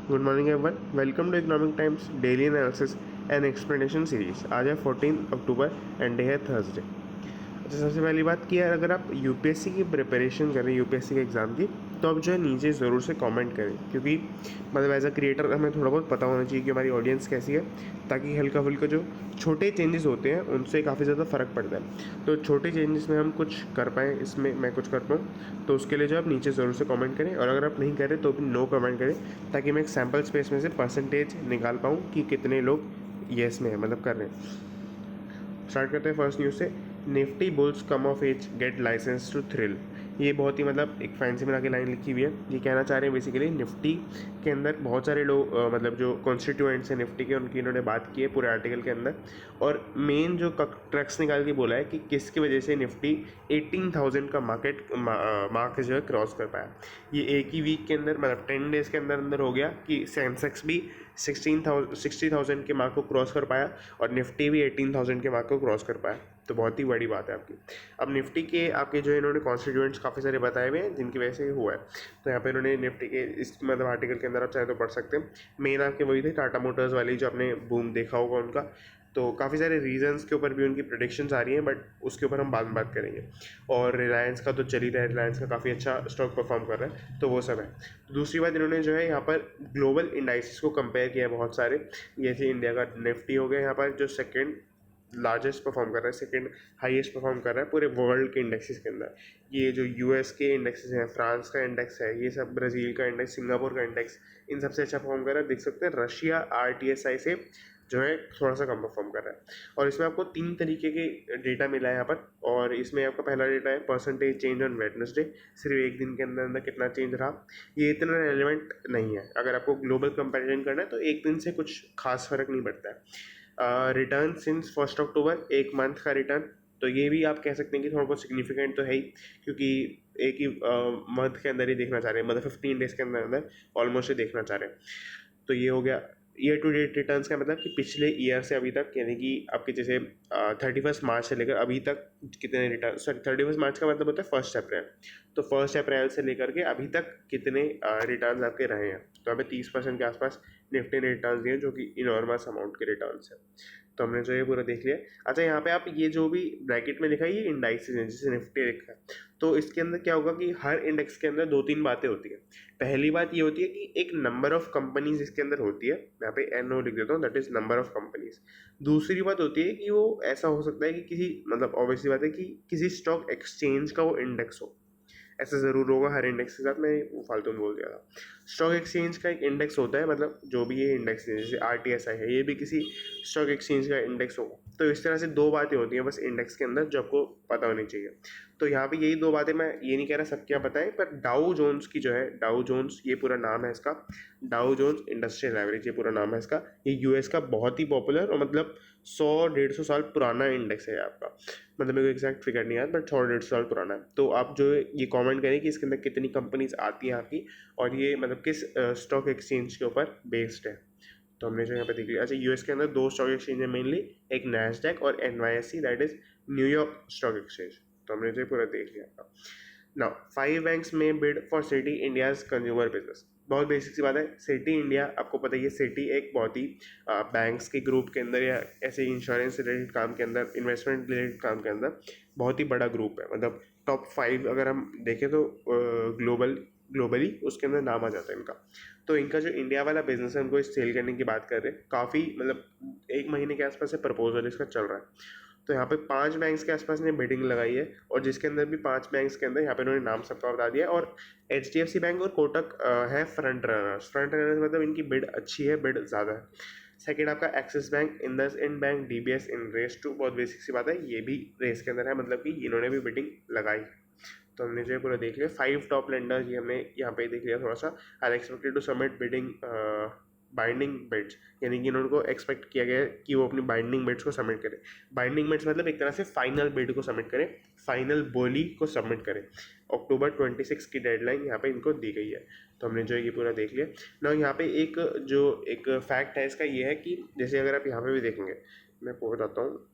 Good morning everyone, welcome to Economic Times daily analysis and explanation series. आज है 14 October and day है Thursday. अच्छा, सबसे पहली बात कि यार अगर आप यूपीएससी की प्रिपरेशन कर रहे हैं, यूपीएससी के एग्ज़ाम की, तो आप जो है नीचे ज़रूर से कमेंट करें, क्योंकि मतलब एज अ क्रिएटर हमें थोड़ा बहुत पता होना चाहिए कि हमारी ऑडियंस कैसी है, ताकि हल्का फुल्का जो छोटे चेंजेस होते हैं उनसे काफ़ी ज़्यादा फ़र्क पड़ता है। तो छोटे चेंजेस में हम कुछ कर पाएँ, इसमें मैं कुछ कर पाऊँ, तो उसके लिए जो आप नीचे ज़रूर से कमेंट करें। और अगर आप नहीं करें तो भी नो कमेंट करें, ताकि मैं एक सैम्पल स्पेस में से परसेंटेज निकाल पाऊँ कि कितने लोग येस में है, मतलब कर रहे हैं। स्टार्ट करते हैं फर्स्ट न्यूज़ से। Nifty bulls come of age get licence to thrill. ये बहुत ही मतलब एक फैंसी बना के लाइन लिखी हुई है। ये कहना चाह रहे हैं बेसिकली निफ्टी के अंदर बहुत सारे लोग मतलब जो कॉन्स्टिट्यूएंट्स हैं निफ्टी के, उनकी इन्होंने बात की है पूरे आर्टिकल के अंदर। और मेन जो ट्रक्स निकाल के बोला है कि किसकी वजह से निफ्टी 18,000 का मार्क जो है क्रॉस कर पाया। ये एक ही वीक के अंदर मतलब 10 डेज़ के अंदर अंदर हो गया कि सेंसेक्स भी 60,000 के मार्क को क्रॉस कर पाया और निफ्टी भी 18,000 के मार्क को क्रॉस कर पाया। तो बहुत ही बड़ी बात है आपकी। अब निफ्टी के आपके जो इन्होंने कॉन्स्टिट्यूएंट्स काफ़ी सारे बताए हुए हैं जिनकी वजह से हुआ है। तो यहाँ पे इन्होंने निफ्टी के इस मतलब आर्टिकल के अंदर आप चाहे तो पढ़ सकते हैं। मेन आपके वही थे टाटा मोटर्स वाली, जो आपने बूम देखा होगा उनका। तो काफ़ी सारे रीजंस के ऊपर भी उनकी प्रेडिक्शंस आ रही हैं, बट उसके ऊपर हम बाद में बात करेंगे। और रिलायंस का तो चल ही रहा है, रिलायंस का काफ़ी अच्छा स्टॉक परफॉर्म कर रहा है, तो वो सब है। तो दूसरी बात, इन्होंने जो है यहाँ पर ग्लोबल इंडाइसिस को कंपेयर किया है बहुत सारे। जैसे इंडिया का निफ्टी हो गया यहाँ पर, जो सेकेंड लार्जेस्ट परफॉर्म कर रहा है, सेकंड हाईएस्ट परफॉर्म कर रहा है पूरे वर्ल्ड के इंडेक्सेस के अंदर। ये जो यूएस के इंडेक्सेस हैं, फ्रांस का इंडेक्स है, ये सब ब्राज़ील का इंडेक्स, सिंगापुर का इंडेक्स, इन सबसे अच्छा परफॉर्म कर रहा है। देख सकते हैं रशिया आरटीएसआई से जो है थोड़ा सा कम परफॉर्म कर रहा है। और इसमें आपको 3 तरीके के डेटा मिला है यहाँ पर। और इसमें आपका पहला डेटा है परसेंटेज चेंज ऑन वेडनेसडे, सिर्फ एक दिन के अंदर अंदर कितना चेंज रहा। ये इतना रेलिवेंट नहीं है। अगर आपको ग्लोबल कंपैरिजन करना है तो एक दिन से कुछ खास फर्क नहीं पड़ता है। रिटर्न सिंस 1 अक्टूबर, एक मंथ का रिटर्न, तो ये भी आप कह सकते हैं कि थोड़ा बहुत सिग्निफिकेंट तो है ही, क्योंकि एक ही मंथ के अंदर ही देखना चाह रहे हैं, मतलब 15 डेज़ के अंदर अंदर ऑलमोस्ट ही देखना चाह रहे हैं। तो ये हो गया। ईयर टू डेट रिटर्न्स का मतलब कि पिछले ईयर से अभी तक, यानी कि आपके जैसे 31 मार्च से लेकर अभी तक कितने रिटर्न, सॉरी 31 मार्च का मतलब होता है 1 अप्रैल। तो 1 अप्रैल से लेकर के अभी तक कितने रिटर्न्स आपके रहे हैं। तो हमें 30% के आसपास निफ्टी ने रिटर्न्स दिए, जो कि इनॉर्मस अमाउंट के रिटर्न्स है। तो हमने जो ये पूरा देख लिया। अच्छा, यहाँ पे आप ये जो भी ब्रैकेट में लिखा है, ये इंडाइसेस हैं जिसे निफ्टी लिखा है। तो इसके अंदर क्या होगा कि हर इंडेक्स के अंदर 2-3 बातें होती है। पहली बात ये होती है कि एक नंबर ऑफ कंपनीज इसके अंदर होती है, यहाँ पे एनओ लिख देता हूँ, that is number of companies. दूसरी बात होती है कि वो ऐसा हो सकता है कि किसी मतलब ऑब्वियसली बात है कि किसी स्टॉक एक्सचेंज का वो इंडेक्स हो। ऐसा ज़रूर होगा हर इंडेक्स के साथ, मैं वो फालतू में बोल दिया था। स्टॉक एक्सचेंज का एक इंडेक्स होता है, मतलब जो भी ये इंडेक्स है, जैसे आरटीएसआई है, ये भी किसी स्टॉक एक्सचेंज का इंडेक्स होगा। तो इस तरह से 2 बातें होती हैं बस इंडेक्स के अंदर, जो आपको पता होनी चाहिए। तो यहाँ पे यही 2 बातें, मैं ये नहीं कह रहा सब क्या पता है, पर डाउ जोन्स की जो है, डाउ जोन्स ये पूरा नाम है इसका, डाउ जोन्स इंडस्ट्रियल एवरेज ये पूरा नाम है इसका। ये यूएस का बहुत ही पॉपुलर और मतलब 100-150 साल पुराना इंडेक्स है आपका। मतलब मेरे को एग्जैक्ट फिगर नहीं याद, बट 100-150 साल पुराना है। तो आप जो ये कमेंट करें कि इसके अंदर कितनी कंपनीज आती हैं आपकी, और ये मतलब किस स्टॉक एक्सचेंज के ऊपर बेस्ड है। तो हमने जो यहाँ पे देख लिया। अच्छा, यूएस के अंदर 2 स्टॉक एक्सचेंज है मेनली, एक नैस्डैक और NYSE, that is New York stock exchange. तो हमने जो पूरा देख लिया। नाउ 5 बैंक्स में bid for city India's consumer business. बहुत बेसिक सी बात है। सिटी इंडिया, आपको पता ही है, सिटी एक बहुत ही बैंक्स के ग्रुप के अंदर या ऐसे इंश्योरेंस रिलेटेड काम के अंदर, इन्वेस्टमेंट रिलेटेड काम के अंदर बहुत ही बड़ा ग्रुप है। मतलब टॉप 5 अगर हम देखें तो ग्लोबली उसके अंदर नाम आ जाता है इनका। तो इनका जो इंडिया वाला बिजनेस है, उनको सेल करने की बात कर रहे हैं। काफ़ी मतलब 1 महीने के आसपास से प्रपोजल इसका चल रहा है। तो यहाँ पे 5 बैंक्स के आसपास ने बिडिंग लगाई है, और जिसके अंदर भी 5 बैंक्स के अंदर यहाँ पे उन्होंने नाम सबका बता दिया। और एचडीएफसी बैंक और कोटक है फ्रंट रनर्स। फ्रंट रनर्स मतलब इनकी बिड अच्छी है, बिड ज़्यादा है। सेकेंड आपका Axis Bank, IndusInd bank, DBS in race too. बहुत बेसिक सी बात है, ये भी रेस के अंदर है, मतलब कि इन्होंने भी बिडिंग लगाई। तो हमने जो है पूरा देख लिया। 5 टॉप लेंडर्स ये हमने यहाँ पे देख लिया थोड़ा सा। Are expected to submit bidding binding bids, यानी कि इन्होंने को एक्सपेक्ट किया गया है कि वो अपनी बाइंडिंग बिड्स को सबमिट करें। बाइंडिंग बिड्स मतलब एक तरह से फाइनल बिड को सबमिट करें, फाइनल बोली को सबमिट करें। अक्टूबर 26 की डेडलाइन यहाँ पे इनको दी गई है। तो हमने जो ये पूरा देख लिया ना। यहाँ पे एक फैक्ट है इसका, ये है कि जैसे अगर आप यहाँ पे भी देखेंगे, मैं आपको बताता हूँ।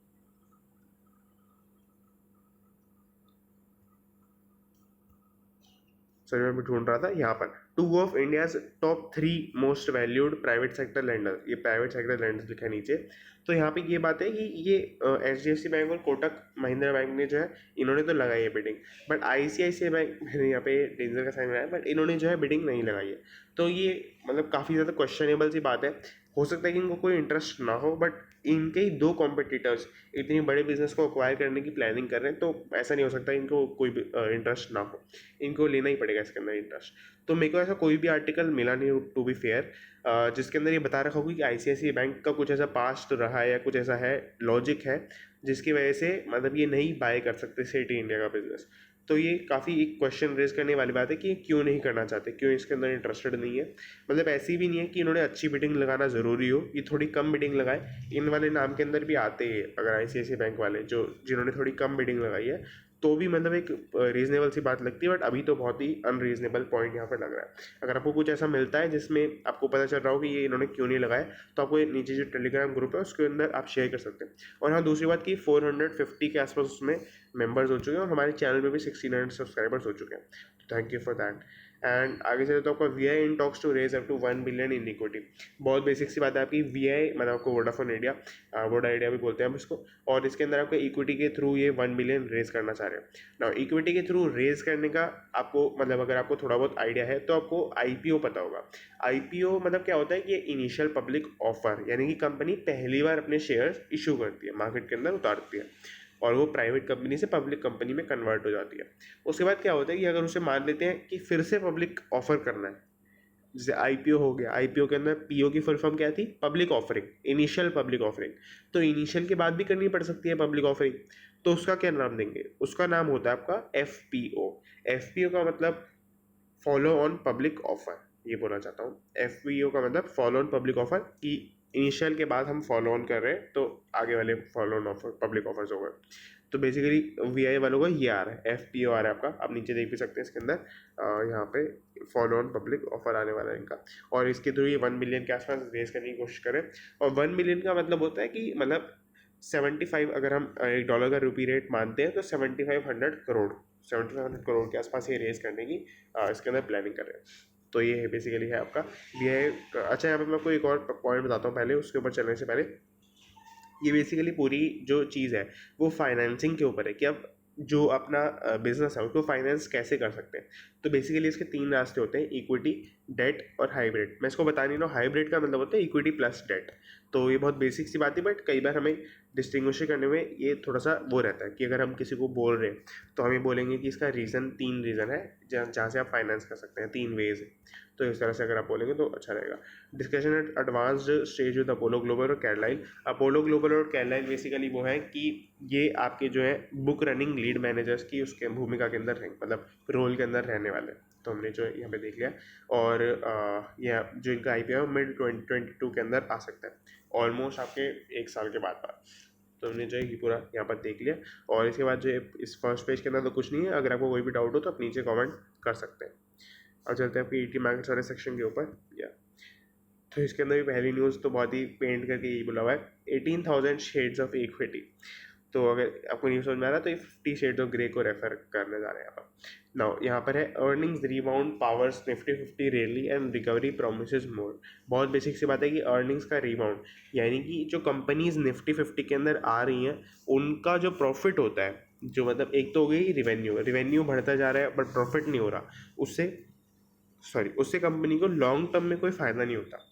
सर मैं भी ढूंढ रहा था यहाँ पर, two of India's top 3 most valued private sector lender, ये प्राइवेट सेक्टर लेंडर्स लिखा है नीचे। तो यहाँ पे ये बात है कि ये HDFC बैंक और कोटक महिंद्रा बैंक ने जो है इन्होंने तो लगाई है बिडिंग, बट ICICI बैंक, मैंने यहाँ पे डेंजर का साइन लगाया, बट इन्होंने जो है बिडिंग नहीं लगाई है। तो ये मतलब काफ़ी ज़्यादा क्वेश्चनेबल सी बात है। हो सकता है कि इनको कोई इंटरेस्ट ना हो, बट इनके ही 2 कॉम्पिटिटर्स इतनी बड़े बिजनेस को अक्वायर करने की प्लानिंग कर रहे हैं, तो ऐसा नहीं हो सकता इनको कोई भी इंटरेस्ट ना हो, इनको लेना ही पड़ेगा इसके अंदर इंटरेस्ट। तो मेरे को ऐसा कोई भी आर्टिकल मिला नहीं टू बी फेयर जिसके अंदर ये बता रखा होगा कि ICICI बैंक का कुछ ऐसा पास्ट रहा है या कुछ ऐसा है लॉजिक है जिसकी वजह से मतलब ये नहीं बाय कर सकते सिटी इंडिया का बिजनेस। तो ये काफ़ी एक क्वेश्चन रेज करने वाली बात है कि क्यों नहीं करना चाहते, क्यों इसके अंदर इंटरेस्टेड नहीं है। मतलब ऐसी भी नहीं है कि इन्होंने अच्छी बिडिंग लगाना ज़रूरी हो, ये थोड़ी कम बिडिंग लगाए, इन वाले नाम के अंदर भी आते हैं अगर ICICI बैंक वाले जो जिन्होंने थोड़ी कम बिडिंग लगाई है, तो भी मतलब एक रीजनेबल सी बात लगती है। बट अभी तो बहुत ही अनरीजनेबल पॉइंट यहाँ पर लग रहा है। अगर आपको कुछ ऐसा मिलता है जिसमें आपको पता चल रहा हो कि ये इन्होंने क्यों नहीं लगाया, तो आपको नीचे जो टेलीग्राम ग्रुप है उसके अंदर आप शेयर कर सकते हैं। और हाँ, दूसरी बात कि 450 के आसपास उसमें मेंबर्स हो चुके हैं और हमारे चैनल पे भी 1600 सब्सक्राइबर्स हो चुके हैं, तो thank you for that. And आगे चले तो आपका VI in talks to raise up to 1 billion in equity. बहुत बेसिक सी बात है आपकी। VI मतलब आपको वोडाफोन इंडिया, वोडा इंडिया भी बोलते हैं हम इसको, और इसके अंदर आपको इक्विटी के थ्रू ये 1 बिलियन रेज करना चाह रहे हैं ना। इक्विटी के थ्रू रेज करने का आपको मतलब अगर आपको थोड़ा बहुत आइडिया है तो आपको IPO पता होगा। IPO मतलब क्या होता है कि ये इनिशियल पब्लिक ऑफर, यानी कि कंपनी पहली बार अपने शेयर्स इशू करती है, मार्केट के अंदर उतारती है और वो प्राइवेट कंपनी से पब्लिक कंपनी में कन्वर्ट हो जाती है। उसके बाद क्या होता है कि अगर उसे मान लेते हैं कि फिर से पब्लिक ऑफर करना है, जैसे IPO हो गया, IPO के अंदर PO की फुल फॉर्म क्या थी, public offering, initial public offering. तो इनिशियल के बाद भी करनी पड़ सकती है पब्लिक ऑफरिंग, तो उसका क्या नाम देंगे, उसका नाम होता है आपका FPO। FPO का मतलब फॉलो ऑन पब्लिक ऑफर, ये बोलना चाहता हूँ। FPO का मतलब फॉलो ऑन पब्लिक ऑफर, कि इनिशियल के बाद हम फॉलो ऑन कर रहे हैं तो आगे वाले follow on offer public offers हो गए। तो बेसिकली VI वालों का ये आ रहा है, FPO आ रहा है आपका, आप नीचे देख भी सकते हैं इसके अंदर यहाँ पे फॉलो ऑन पब्लिक ऑफर आने वाला है इनका। और इसके थ्रू ये 1 मिलियन के आसपास रेज करने की कोशिश करें। और 1 मिलियन का मतलब होता है कि मतलब 75, अगर हम $1 का रूपी रेट मानते हैं तो 7500 करोड़, 7500 करोड़ के आसपास ये रेज करने की इसके अंदर प्लानिंग कर रहे हैं। तो ये बेसिकली है आपका VI। अच्छा, यहाँ पे मैं आपको एक और पॉइंट बताता हूँ पहले, उसके ऊपर चलने से पहले। ये बेसिकली पूरी जो चीज़ है वो फाइनेंसिंग के ऊपर है कि अब जो अपना बिजनेस है उसको फाइनेंस कैसे कर सकते हैं। तो बेसिकली इसके 3 रास्ते होते हैं, इक्विटी, डेट और हाइब्रिड। मैं इसको बता नहीं रहा हूँ, हाइब्रिड का मतलब होता है इक्विटी प्लस डेट। तो ये बहुत बेसिक सी बात है, बट कई बार हमें डिस्टिंग्विश करने में ये थोड़ा सा वो रहता है कि अगर हम किसी को बोल रहे हैं तो हमें बोलेंगे कि इसका रीज़न 3 रीज़न है जहाँ से आप फाइनेंस कर सकते हैं, 3 वेज है। तो इस तरह से अगर आप बोलेंगे तो अच्छा रहेगा। Discussion at advanced stage with Apollo Global और कैरलाइन। अपोलो ग्लोबल और कैरलाइन बेसिकली वो है कि ये आपके जो है बुक रनिंग लीड मैनेजर्स की उसके भूमिका के अंदर रहेंगे, मतलब रोल के अंदर रहने वाले। तो हमने जो यहाँ पे देख लिया। और यह जो इनका IPO है मिड 2022 के अंदर आ सकता है, ऑलमोस्ट आपके 1 साल के बाद। तो हमने जो है ये पूरा यहाँ पर देख लिया। और इसके बाद जो है इस फर्स्ट पेज के अंदर तो कुछ नहीं है, अगर आपको कोई भी डाउट हो तो आप नीचे कमेंट कर सकते हैं। और चलते हैं आपके ET मार्केट्स वाले सेक्शन के ऊपर। या तो इसके अंदर भी पहली न्यूज़ तो बहुत ही पेंट करके यही बोला हुआ है, 18,000 शेड्स ऑफ इक्विटी। तो अगर आपको न्यूज़ समझ में आ रहा है तो ये 50 शेड्स ऑफ ग्रे को रेफर करने जा रहे हैं यहाँ पर। नाउ यहाँ पर है earnings rebound powers Nifty 50 rally and recovery promises more. बहुत बेसिक सी बात है कि अर्निंग्स का रिबाउंड, यानी कि जो कंपनीज निफ्टी 50 के अंदर आ रही हैं उनका जो प्रॉफिट होता है, जो मतलब एक तो हो गई रिवेन्यू बढ़ता जा रहा है बट प्रॉफिट नहीं हो रहा, उससे कंपनी को लॉन्ग टर्म में कोई फ़ायदा नहीं होता,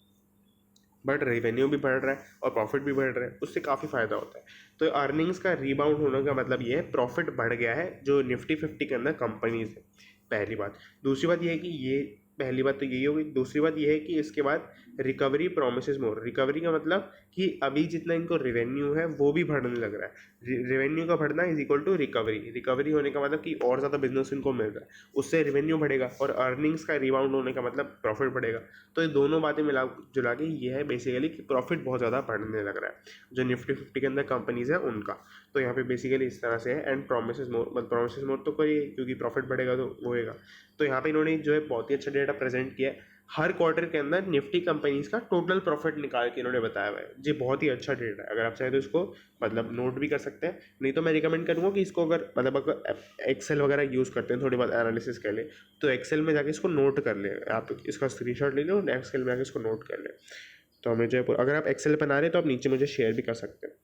बट रेवेन्यू भी बढ़ रहा है और प्रॉफिट भी बढ़ रहा है, उससे काफ़ी फ़ायदा होता है। तो अर्निंग्स का रीबाउंड होने का मतलब ये है प्रॉफिट बढ़ गया है जो निफ्टी 50 के अंदर कंपनीज है, पहली बात। दूसरी बात ये है कि ये पहली बात तो यही होगी। दूसरी बात ये है कि इसके बाद रिकवरी प्रोमिसेस मोर। रिकवरी का मतलब कि अभी जितना इनको रेवेन्यू है वो भी बढ़ने लग रहा है। रेवेन्यू का बढ़ना इज इक्वल टू रिकवरी होने का मतलब कि और ज़्यादा बिजनेस इनको मिल रहा है, उससे रेवेन्यू बढ़ेगा। और अर्निंग्स का रिबाउंड होने का मतलब प्रॉफिट बढ़ेगा। तो ये दोनों बातें मिला जुला के ये है बेसिकली कि प्रॉफिट बहुत ज़्यादा बढ़ने लग रहा है जो निफ्टी 50 के अंदर कंपनीज है उनका। तो यहाँ पे बेसिकली इस तरह से है। एंड प्रोमिसेस मोर, मतलब प्रोमिसेस मोर तो करिए क्योंकि प्रॉफिट बढ़ेगा तो वो होएगा। तो यहाँ पे इन्होंने जो है बहुत ही अच्छा डेटा प्रेजेंट किया है। हर क्वार्टर के अंदर निफ्टी कंपनीज का टोटल प्रॉफिट निकाल के इन्होंने बताया हुआ है। ये बहुत ही अच्छा डेटा है, अगर आप चाहें तो इसको मतलब नोट भी कर सकते हैं, नहीं तो मैं रिकमेंड करूँगा कि इसको अगर मतलब अगर एक्सेल वगैरह यूज़ करते हैं थोड़ी बहुत एनालिसिस के लिए, तो एक्सेल में जाके इसको नोट कर लें, आप इसका स्क्रीनशॉट ले लो और एक्सेल में जाके इसको नोट कर लें। तो हमें जो है अगर आप एक्सेल बना रहे हैं तो आप नीचे मुझे शेयर भी कर सकते हैं।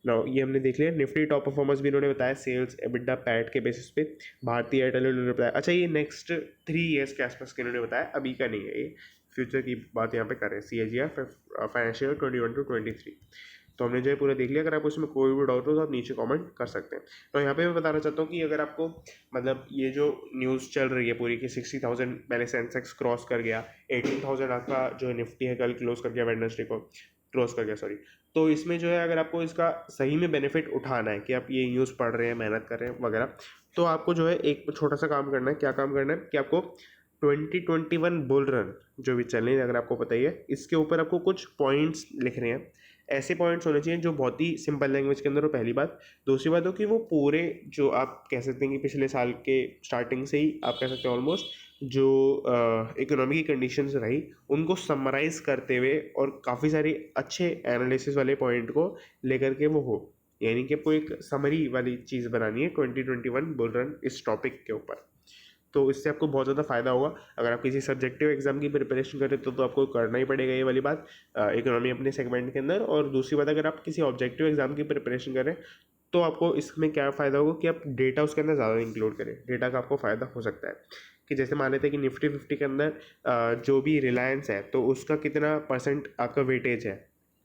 ना ये हमने देख लिया निफ्टी टॉप परफॉर्मेंस भी इन्होंने बताया, सेल्स एबिटा पैट के बेसिस पे। भारतीय एयरटेल इन्होंने बताया, अच्छा ये नेक्स्ट 3 ईयर्स के आसपास के इन्होंने बताया, अभी का नहीं है ये, फ्यूचर की बात यहाँ पे करें, CAGR फाइनेंशियल 21 to 23। तो हमने जो है पूरा देख लिया, अगर आप उसमें कोई भी डाउट हो तो आप नीचे कमेंट कर सकते हैं। तो यहाँ पे मैं बताना चाहता हूँ कि अगर आपको मतलब ये जो न्यूज़ चल रही है पूरी की 60,000 पहले सेंसेक्स क्रॉस कर गया, 18,000 आपका जो निफ्टी है कल क्लोज कर गया, वेडनेसडे को क्रॉस कर गया सॉरी, तो इसमें जो है अगर आपको इसका सही में बेनिफिट उठाना है कि आप ये न्यूज़ पढ़ रहे हैं, मेहनत कर रहे हैं वगैरह, तो आपको जो है एक छोटा सा काम करना है। क्या काम करना है कि आपको 2021 बुल रन जो भी चल रही है, अगर आपको पता ही है, इसके ऊपर आपको कुछ पॉइंट्स लिख रहे हैं। ऐसे पॉइंट्स होने चाहिए जो बहुत ही सिंपल लैंग्वेज के अंदर हो, पहली बात। दूसरी बात हो कि वो पूरे जो आप कह सकते हैं कि पिछले साल के स्टार्टिंग से ही आप कह सकते हैं ऑलमोस्ट जो इकोनॉमी की कंडीशंस रही उनको समराइज करते हुए और काफ़ी सारे अच्छे एनालिसिस वाले पॉइंट को लेकर के वो हो, यानी कि आपको एक समरी वाली चीज़ बनानी है 2021 बुल रन इस टॉपिक के ऊपर। तो इससे आपको बहुत ज़्यादा फ़ायदा होगा। अगर आप किसी सब्जेक्टिव एग्जाम की प्रिपरेशन कर रहे हो तो आपको करना ही पड़ेगा ये वाली बात, इकोनॉमी अपने सेगमेंट के अंदर। और दूसरी बात, अगर आप किसी ऑब्जेक्टिव एग्जाम की प्रिपरेशन कर रहे हैं तो आपको इसमें क्या फ़ायदा होगा कि आप डेटा उसके अंदर ज़्यादा इंक्लूड करें। डेटा का आपको फ़ायदा हो सकता है कि जैसे मान लेते हैं कि निफ्टी 50 के अंदर जो भी रिलायंस है तो उसका कितना परसेंट आपका वेटेज है,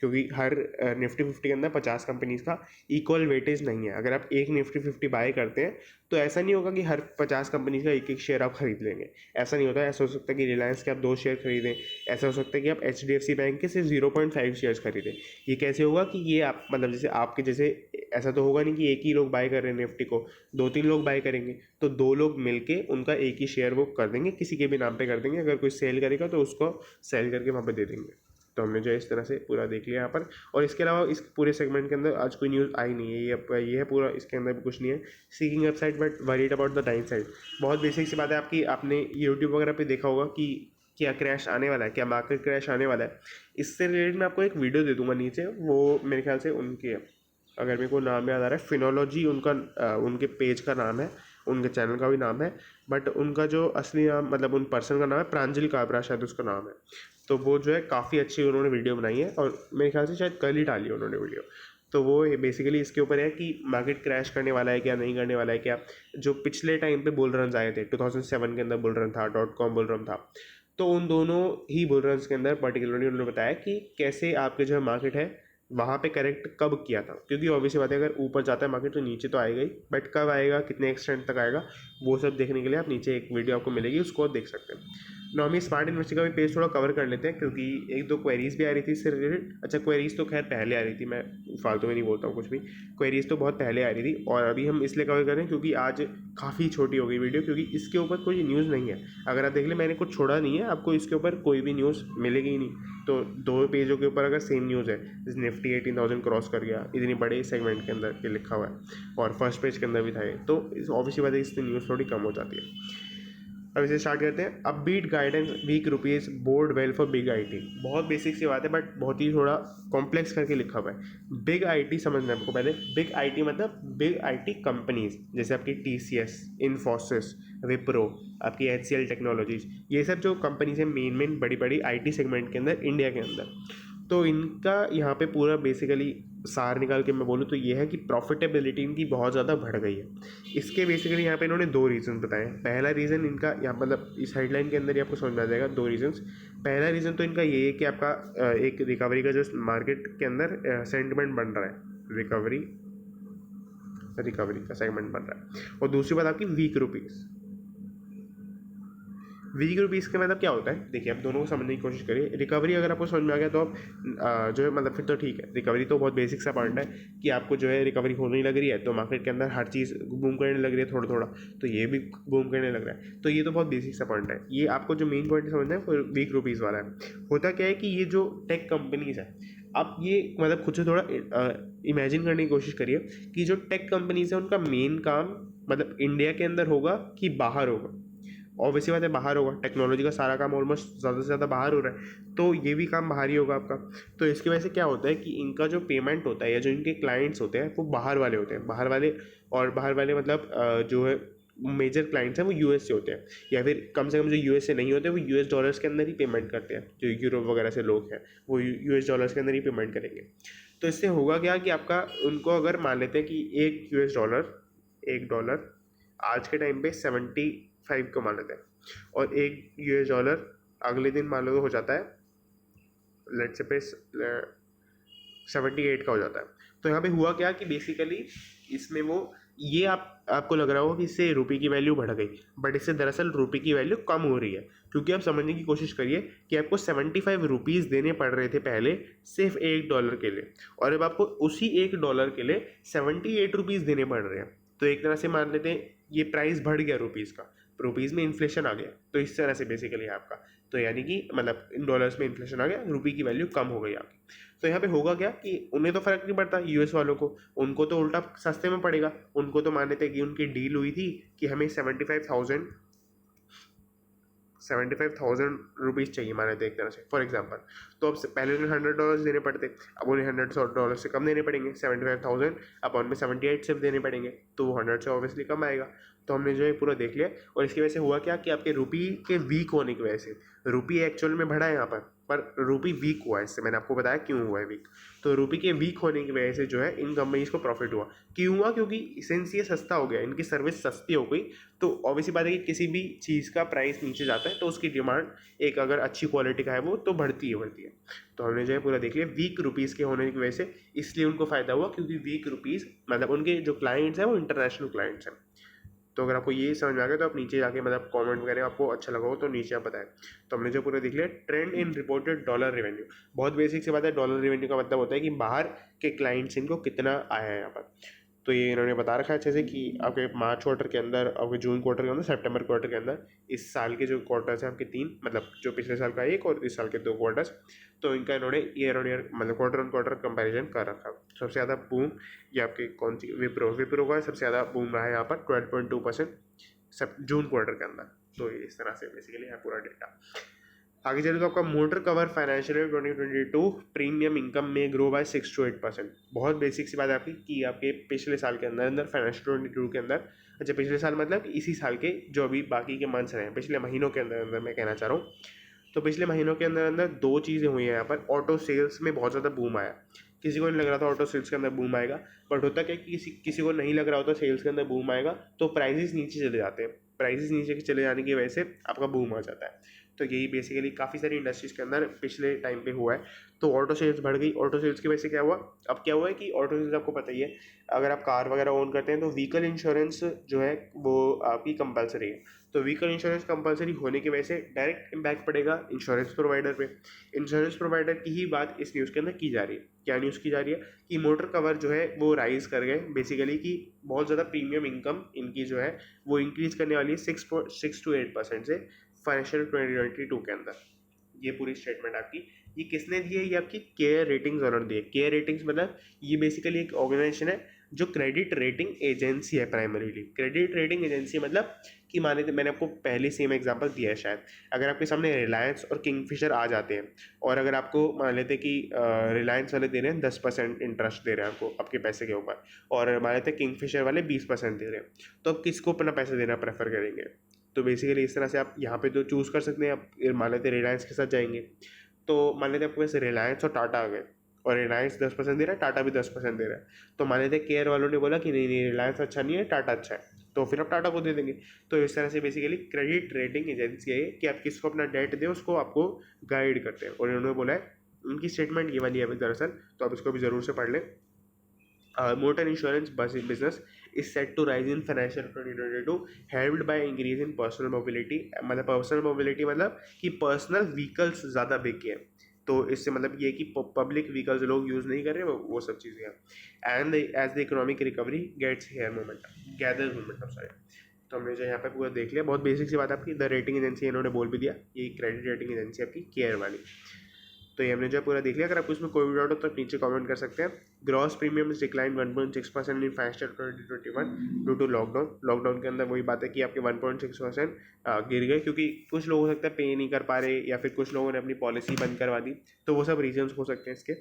क्योंकि हर निफ्टी 50 के अंदर 50 कंपनीज का इक्वल वेटेज नहीं है। अगर आप एक निफ्टी 50 बाय करते हैं तो ऐसा नहीं होगा कि हर 50 कंपनीज का एक एक शेयर आप खरीद लेंगे, ऐसा नहीं होता है। ऐसा हो सकता है कि रिलायंस के आप 2 शेयर खरीदें, ऐसा हो सकता है कि आप HDFC बैंक के सिर्फ 0.5 शेयर्स खरीदें। ये कैसे होगा कि ये आप मतलब जैसे आपके जैसे, ऐसा तो होगा नहीं कि एक ही लोग बाय कर रहे हैं निफ्टी को, 2-3 लोग बाय करेंगे, तो 2 लोग मिलके उनका एक ही शेयर वो कर देंगे, किसी के भी नाम पे कर देंगे। अगर कोई सेल करेगा तो उसको सेल करके वहाँ पे दे देंगे। तो हमने जो है इस तरह से पूरा देख लिया यहाँ पर। और इसके अलावा इस पूरे सेगमेंट के अंदर आज कोई न्यूज़ आई नहीं है, ये है पूरा, इसके अंदर भी कुछ नहीं है। Seeking upside but worried about the down side, बहुत बेसिक सी बात है आपकी, आपने यूट्यूब वगैरह पे देखा होगा कि क्या क्रैश आने वाला है, क्या मार्केट क्रैश आने वाला है। इससे रिलेटेड मैं आपको एक वीडियो दे दूंगा नीचे, वो मेरे ख्याल से उनके, अगर मेरे को नाम याद आ रहा है, फिनोलॉजी उनका उनके पेज का नाम है, उनके चैनल का भी नाम है, बट उनका जो असली नाम मतलब उन पर्सन का नाम है प्रांजल काबरा, शायद उसका नाम है। तो वो जो है काफ़ी अच्छी उन्होंने वीडियो बनाई है और मेरे ख्याल से शायद कल ही डाली है उन्होंने वीडियो। तो वो बेसिकली इसके ऊपर है कि मार्केट क्रैश करने वाला है क्या, नहीं करने वाला है क्या। जो पिछले टाइम पे बुल रन आए थे, 2007 के अंदर बुल रन था, .com बुल रन था, तो उन दोनों ही बुल रन के अंदर पर्टिकुलरली उन्होंने बताया कि कैसे आपके जो है मार्केट है वहाँ पे करेक्ट कब किया था। क्योंकि ऑब्वियसली बात है, अगर ऊपर जाता है मार्केट तो नीचे तो आएगा ही, बट कब आएगा, कितने एक्सटेंट तक आएगा, वो सब देखने के लिए आप नीचे एक वीडियो आपको मिलेगी, उसको आप देख सकते हैं। नॉर्मली स्मार्ट इन्वेस्टर का भी पेज थोड़ा कवर कर लेते हैं, क्योंकि 1-2 क्वेरीज भी आ रही थी इससे रिलेटेड। अच्छा, क्वेरीज तो खैर पहले आ रही थी, मैं फालतू में नहीं बोलता हूँ कुछ भी, क्वेरीज तो बहुत पहले आ रही थी, और अभी हम इसलिए कवर कर रहे हैं क्योंकि आज काफ़ी छोटी हो गई वीडियो, क्योंकि इसके ऊपर कोई न्यूज़ नहीं है। अगर आप देख लें, मैंने कुछ छोड़ा नहीं है, आपको इसके ऊपर कोई भी न्यूज़ मिलेगी ही नहीं। तो 2 पेजों के ऊपर अगर सेम न्यूज़ है, जैसे निफ्टी 18,000 क्रॉस कर गया, इतनी बड़े सेगमेंट के अंदर के लिखा हुआ है, और फर्स्ट पेज के अंदर भी था ये, तो ऑब्वियसली बात है इससे न्यूज़ थोड़ी कम हो जाती है। अब इसे स्टार्ट करते हैं। Upbeat guidance weak rupees bode well for big IT, बहुत बेसिक सी बात है बट बहुत ही थोड़ा कॉम्प्लेक्स करके लिखा हुआ है। बिग आईटी समझना है आपको पहले। बिग आईटी मतलब बिग आईटी कंपनीज, जैसे आपकी TCS, इन्फोसिस, विप्रो, आपकी HCL टेक्नोलॉजीज, ये सब जो कंपनीज है मेन बड़ी बड़ी IT सेगमेंट के अंदर इंडिया के अंदर, तो इनका यहाँ पे पूरा बेसिकली सार निकाल के मैं बोलूँ तो ये है कि प्रॉफिटेबिलिटी इनकी बहुत ज़्यादा बढ़ गई है। इसके बेसिकली यहाँ पे इन्होंने 2 रीज़न बताए हैं। पहला रीज़न इनका यहाँ मतलब इस हेडलाइन के अंदर ही आपको समझ में आ जाएगा 2 रीजंस। पहला रीज़न तो इनका ये है कि आपका एक रिकवरी का जो मार्केट के अंदर सेंटिमेंट बन रहा है, रिकवरी का सेगमेंट बन रहा है। और दूसरी बात आपकी वीक रुपीज़ के मतलब क्या होता है, देखिए आप दोनों को समझने की कोशिश करिए। रिकवरी अगर आपको समझ में आ गया तो आप जो है मतलब फिर तो ठीक है। रिकवरी तो बहुत बेसिक सा पॉइंट है कि आपको जो है रिकवरी होने लग रही है, तो मार्केट के अंदर हर चीज़ बूम करने लग रही है थोड़ा थोड़ा, तो ये भी बूम करने लग रहा है, तो ये तो बहुत बेसिक सा पॉइंट है। ये आपको जो मेन पॉइंट समझना है वो वीक रुपीज़ वाला है। होता क्या है कि ये जो टेक कंपनीज है, आप ये मतलब खुद से थोड़ा इमेजिन करने की कोशिश करिए कि जो टेक कंपनीज है उनका मेन काम मतलब इंडिया के अंदर होगा कि बाहर होगा। ऑब्वियसली बात है बाहर होगा, टेक्नोलॉजी का सारा काम ऑलमोस्ट ज़्यादा से ज़्यादा बाहर हो रहा है, तो ये भी काम बाहर ही होगा आपका। तो इसकी वजह से क्या होता है कि इनका जो पेमेंट होता है या जो इनके क्लाइंट्स होते हैं वो बाहर वाले होते हैं, बाहर वाले, और बाहर वाले मतलब जो है मेजर क्लाइंट्स हैं वो यूएस से होते हैं, या फिर कम से कम जो यूएस से नहीं होते वो यूएस डॉलर्स के अंदर ही पेमेंट करते हैं। जो यूरोप वगैरह से लोग हैं वो यूएस डॉलर्स के अंदर ही पेमेंट करेंगे। तो इससे होगा क्या कि आपका, उनको अगर मान लेते हैं कि एक डॉलर आज के टाइम पे 75 को मान लेते हैं, और एक यूएस डॉलर अगले दिन मान लो तो हो जाता है लेट्स से पे 78 का हो जाता है। तो यहाँ पे हुआ क्या कि बेसिकली इसमें वो, ये आपको लग रहा होगा कि इससे रुपये की वैल्यू बढ़ गई, बट इससे दरअसल रुपये की वैल्यू कम हो रही है, क्योंकि आप समझने की कोशिश करिए कि आपको 75 रुपीज़ देने पड़ रहे थे पहले सिर्फ $1 के लिए, और अब आपको उसी $1 के लिए 78 रुपीज़ देने पड़ रहे हैं। तो एक तरह से मान लेते हैं ये प्राइस बढ़ गया रुपीज़ का, रुपीज़ में इन्फ्लेशन आ गया, तो इस तरह से बेसिकली है आपका। तो यानी कि मतलब इन डॉलर्स में इन्फ्लेशन आ गया, रुपये की वैल्यू कम हो गई आपकी। तो यहाँ पे होगा क्या कि उन्हें तो फ़र्क नहीं पड़ता यूएस वालों को, उनको तो उल्टा सस्ते में पड़ेगा। उनको तो मान लेते हैं कि उनकी डील हुई थी कि हमें 75,000 रुपीज़ चाहिए मान लेते हैं एक तरह से फॉर एग्जांपल। तो अब पहले उन्हें $100 देने पड़ते, अब उन्हें $100 से कम देने पड़ेंगे, 75,000 अपॉन में 78 सिर्फ देने पड़ेंगे, तो वो 100 से ऑब्वियसली कम आएगा। तो हमने जो है पूरा देख लिया, और इसकी वजह से हुआ क्या कि आपके रुपी के वीक होने की वजह से, रुपी एक्चुअल में बढ़ा है यहाँ पर रुपी वीक हुआ है, इससे मैंने आपको बताया क्यों हुआ है वीक। तो रुपी के वीक होने की वजह से जो है इन कंपनीज को प्रॉफिट हुआ। क्यों हुआ? क्योंकि सेंस ये सस्ता हो गया, इनकी सर्विस सस्ती हो गई। तो ऑब्वियसली बात है कि किसी भी चीज़ का प्राइस नीचे जाता है तो उसकी डिमांड एक अगर अच्छी क्वालिटी का है वो तो बढ़ती है। तो हमने जो है पूरा देख लिया वीक रुपीज़ के होने की वजह से, इसलिए उनको फ़ायदा हुआ क्योंकि वीक रुपीज़ मतलब उनके जो क्लाइंट्स हैं वो इंटरनेशनल क्लाइंट्स हैं। तो अगर आपको ये समझ में आ गया तो आप नीचे जाके मतलब कमेंट करें, आपको अच्छा लगा हो तो नीचे आप बताएं। तो हमने जो पूरा देख लिया ट्रेंड इन रिपोर्टेड डॉलर रेवेन्यू। बहुत बेसिक सी बात है, डॉलर रेवेन्यू का मतलब होता है कि बाहर के क्लाइंट्स इनको कितना आया है यहाँ पर। तो ये इन्होंने बता रखा है अच्छे से कि आपके मार्च क्वार्टर के अंदर, आपके जून क्वार्टर के अंदर, सितंबर क्वार्टर के अंदर, इस साल के जो क्वार्टर्स हैं आपके 3, मतलब जो पिछले साल का 1 और इस साल के 2 क्वार्टर्स, तो इनका इन्होंने ईयर ऑन ईयर मतलब क्वार्टर ऑन क्वार्टर कंपैरिजन कर रखा है। सबसे ज़्यादा बूम ये आपके कौन सी विप्रो का सबसे ज़्यादा बूम रहा है यहाँ पर 12.2% सब जून क्वार्टर के अंदर। तो इस तरह से बेसिकली है पूरा डेटा। आगे चले तो आपका motor cover financial year 2022 premium income में ग्रो बाय 6 to 8%। बहुत बेसिक सी बात है आपकी कि आपके पिछले साल के अंदर फाइनेंशियल 2022 के अंदर, अच्छा पिछले साल मतलब इसी साल के जो अभी बाकी के मंथ्स रहे हैं, पिछले महीनों के अंदर मैं कहना चाह रहा हूँ। तो पिछले महीनों के अंदर 2 चीज़ें हुई हैं यहाँ पर। ऑटो सेल्स में बहुत ज़्यादा बूम आया, किसी को नहीं लग रहा था ऑटो सेल्स के अंदर बूम आएगा, बट होता क्या कि किसी को नहीं लग रहा होता सेल्स के अंदर बूम आएगा, तो प्राइजेस नीचे चले जाते हैं। प्राइजेस नीचे चले जाने की वजह से आपका बूम आ जाता है। तो यही बेसिकली काफ़ी सारी इंडस्ट्रीज़ के अंदर पिछले टाइम पे हुआ है। तो ऑटो सेल्स बढ़ गई। ऑटो सेल्स की वजह से क्या हुआ, अब क्या हुआ है कि ऑटो सेल्स आपको पता ही है, अगर आप कार वगैरह ओन करते हैं तो व्हीकल इंश्योरेंस जो है वो आपकी कंपलसरी है। तो व्हीकल इंश्योरेंस कंपलसरी होने की वजह से डायरेक्ट इम्पैक्ट पड़ेगा इंश्योरेंस प्रोवाइडर पे। इंश्योरेंस प्रोवाइडर की ही बात इस न्यूज़ के अंदर की जा रही है। क्या न्यूज़ की जा रही है कि मोटर कवर जो है वो राइज़ कर गए बेसिकली, कि बहुत ज़्यादा प्रीमियम इनकम इनकी जो है वो इंक्रीज़ करने वाली है 6 to 8% से फाइनेंशियल 2022 के अंदर। ये पूरी स्टेटमेंट आपकी, ये किसने दी है? ये आपकी केयर रेटिंग्स उन्होंने दी है। केयर रेटिंग्स मतलब ये बेसिकली एक ऑर्गेनाइजेशन है जो क्रेडिट रेटिंग एजेंसी है प्राइमरीली। क्रेडिट रेटिंग एजेंसी मतलब कि माने तो मैंने आपको पहले सेम एग्जांपल दिया है शायद, अगर आपके सामने रिलायंस और किंगफिशर आ जाते हैं और अगर आपको मान लेते कि रिलायंस वाले दे रहे हैं 10% इंटरेस्ट दे रहे हैं आपको आपके पैसे के ऊपर, और मान लेते किंगफिशर वाले 20% दे रहे हैं, तो आप किसको अपना पैसा देना प्रेफर करेंगे? तो बेसिकली इस तरह से आप यहाँ पे तो चूज़ कर सकते हैं। आप मान लेते रिलायंस के साथ जाएंगे, तो मान लेते आपको वैसे रिलायंस और टाटा आ गए, और रिलायंस 10% दे रहा है, टाटा भी 10% दे रहा है। तो मान लेते केयर वालों ने बोला कि नहीं नहीं रिलायंस अच्छा नहीं है, टाटा अच्छा है, तो फिर आप टाटा को दे देंगे। तो इस तरह से बेसिकली क्रेडिट रेटिंग एजेंसी है कि आप किसको अपना डेट दें उसको आपको गाइड करते हैं। और इन्होंने बोला है, उनकी स्टेटमेंट ये वाली है दरअसल, तो आप इसको भी ज़रूर से पढ़ लें। Motor insurance business is set to rise in financial 2022 helped by increase in personal mobility। मतलब पर्सनल मोबिलिटी मतलब कि पर्सनल व्हीकल्स ज़्यादा बिक गए, तो इससे मतलब ये कि पब्लिक व्हीकल्स लोग यूज़ नहीं कर रहे, वो सब चीज़ें हैं। And as the economic recovery gets here gathers momentum sorry. तो हमने जो यहाँ पे पूरा देख लिया, बहुत बेसिक सी बात आपकी। द रेटिंग एजेंसी इन्होंने बोल भी दिया, ये क्रेडिट रेटिंग एजेंसी आपकी केयर वाली। तो ये हमने जो पूरा देख लिया। अगर आपको इसमें कोई भी डाउट हो तो आप नीचे कमेंट कर सकते हैं। Gross premium decline 1.6% in financial 2021 due to lockdown के अंदर वही बात है कि आपके 1.6% गिर गए, क्योंकि कुछ लोग हो सकता है पे नहीं कर पा रहे, या फिर कुछ लोगों ने अपनी पॉलिसी बंद करवा दी, तो वो सब रीजन्स हो सकते हैं इसके।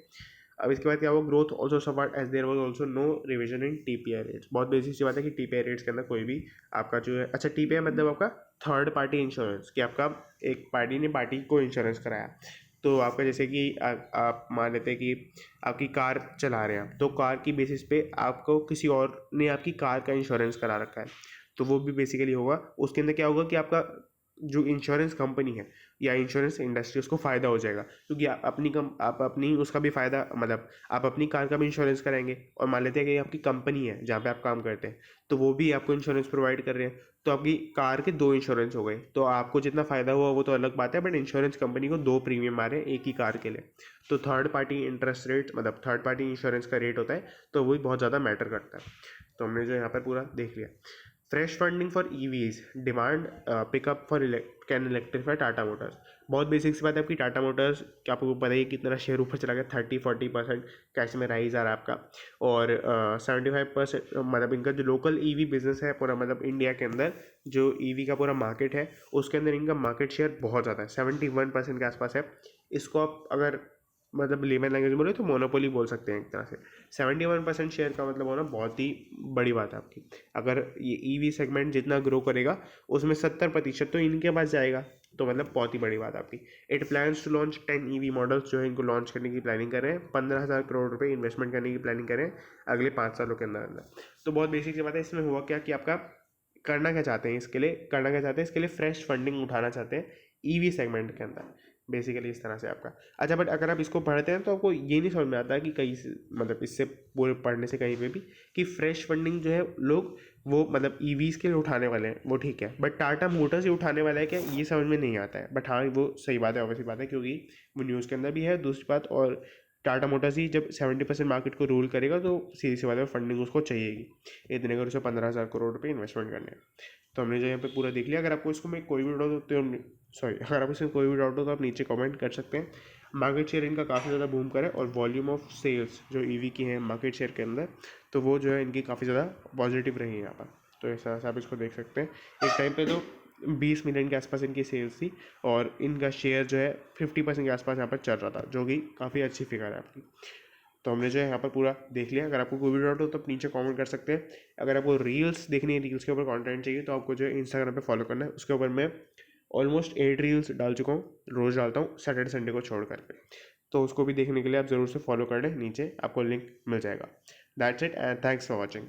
अब इसके बाद क्या हुआ, growth also suffered as there was also no revision in TPI rates. बहुत बेसिक सी बात है कि टीपीआई रेट्स के अंदर कोई भी आपका जो है, अच्छा टीपीआई मतलब आपका थर्ड पार्टी इंश्योरेंस, कि आपका एक पार्टी ने पार्टी को इंश्योरेंस कराया। तो आपका जैसे कि आप मान लेते हैं कि आपकी कार चला रहे हैं आप, तो कार की बेसिस पे आपको किसी और ने आपकी कार का इंश्योरेंस करा रखा है, तो वो भी बेसिकली होगा। उसके अंदर क्या होगा कि आपका जो इंश्योरेंस कंपनी है या इंश्योरेंस इंडस्ट्री, उसको फ़ायदा हो जाएगा, क्योंकि आप अपनी उसका भी फ़ायदा, मतलब आप अपनी कार का भी इंश्योरेंस कराएंगे, और मान लेते हैं कि आपकी कंपनी है जहाँ पे आप काम करते हैं, तो वो भी आपको इंश्योरेंस प्रोवाइड कर रहे हैं, तो आपकी कार के दो इंश्योरेंस हो गए। तो आपको जितना फ़ायदा हुआ वो तो अलग बात है, बट इंश्योरेंस कंपनी को दो प्रीमियम आ रहे हैं एक ही कार के लिए। तो थर्ड पार्टी इंटरेस्ट रेट, मतलब थर्ड पार्टी इंश्योरेंस का रेट होता है, तो वही बहुत ज़्यादा मैटर करता है। तो हमने जो यहाँ पर पूरा देख लिया। Fresh funding for EVs, demand pickup for can electrify Tata Motors. बहुत बेसिक सी बात है आपकी, टाटा मोटर्स क्या आपको पता है कितना शेयर ऊपर चला गया, 30-40% कैश में राइज आ रहा है आपका, और 75%, मतलब इनका जो लोकल ईवी बिजनेस है पूरा, मतलब इंडिया के अंदर जो ईवी का पूरा मार्केट है, उसके अंदर इनका मार्केट शेयर बहुत ज़्यादा है, 71% के आसपास है। इसको आप अगर मतलब लेमन लैंग्वेज में बोले तो मोनोपोली बोल सकते हैं एक तरह से। 71% शेयर का मतलब होना बहुत ही बड़ी बात है आपकी। अगर ये ईवी सेगमेंट जितना ग्रो करेगा उसमें 70% तो इनके पास जाएगा, तो मतलब बहुत ही बड़ी बात है आपकी। It plans to launch 10 EV models, जो है इनको लॉन्च करने की प्लानिंग कर रहे हैं, 15,000 करोड़ रुपए इन्वेस्टमेंट करने की प्लानिंग कर रहे हैं अगले 5 सालों के अंदर अंदर। तो बहुत बेसिक सी बात है। इसमें हुआ क्या कि आपका करना क्या चाहते हैं, इसके लिए करना क्या चाहते हैं, इसके लिए फ्रेश फंडिंग उठाना चाहते हैं ईवी सेगमेंट के अंदर, बेसिकली इस तरह से आपका। अच्छा, बट अगर आप इसको पढ़ते हैं तो आपको ये नहीं समझ में आता कि कहीं से, मतलब इससे पूरे पढ़ने से कहीं पे भी, कि फ्रेश फंडिंग जो है लोग वो मतलब ईवीज़ के लिए उठाने वाले हैं, वो ठीक है, बट टाटा मोटर्स ही उठाने वाला है क्या, ये समझ में नहीं आता है। बट हाँ, वो सही बात है, ऑब्वियसली बात है, क्योंकि वो न्यूज़ के अंदर भी है। दूसरी बात, और टाटा मोटर्स ही जब 70% मार्केट को रूल करेगा तो सीधी सी बात है फंडिंग उसको चाहिएगी, इतने कर उसे 15,000 करोड़ रुपये इन्वेस्टमेंट करने हैं। तो हमने जो यहाँ पे पूरा देख लिया। अगर आपको इसको में कोई भी डाउट हो तो अगर आपको इसमें कोई भी डाउट हो तो आप नीचे कमेंट कर सकते हैं। मार्केट शेयर इनका काफ़ी ज़्यादा बूम करे, और वॉल्यूम ऑफ सेल्स जो ईवी की है मार्केट शेयर के अंदर, तो वो जो है इनकी काफ़ी ज़्यादा पॉजिटिव रही है यहाँ पर। तो इस तरह से आप इसको देख सकते हैं। एक टाइम पे तो 20 मिलियन के आसपास इनकी सेल्स थी, और इनका शेयर जो है 50% के आसपास यहाँ पर चल रहा था, जो कि काफ़ी अच्छी फिगर है आपकी। तो हमने जो है यहाँ पर पूरा देख लिया। अगर आपको कोई भी डाउट हो तो आप नीचे कमेंट कर सकते हैं। अगर आपको रील्स देखनी है, रील्स के ऊपर कंटेंट चाहिए, तो आपको जो है इंस्टाग्राम पे फॉलो करना है। उसके ऊपर मैं ऑलमोस्ट 8 रील्स डाल चुका हूँ, रोज़ डालता हूँ सैटरडे संडे को छोड़ करके। तो उसको भी देखने के लिए आप ज़रूर से फॉलो कर लें, नीचे आपको लिंक मिल जाएगा। That's it and thanks for watching.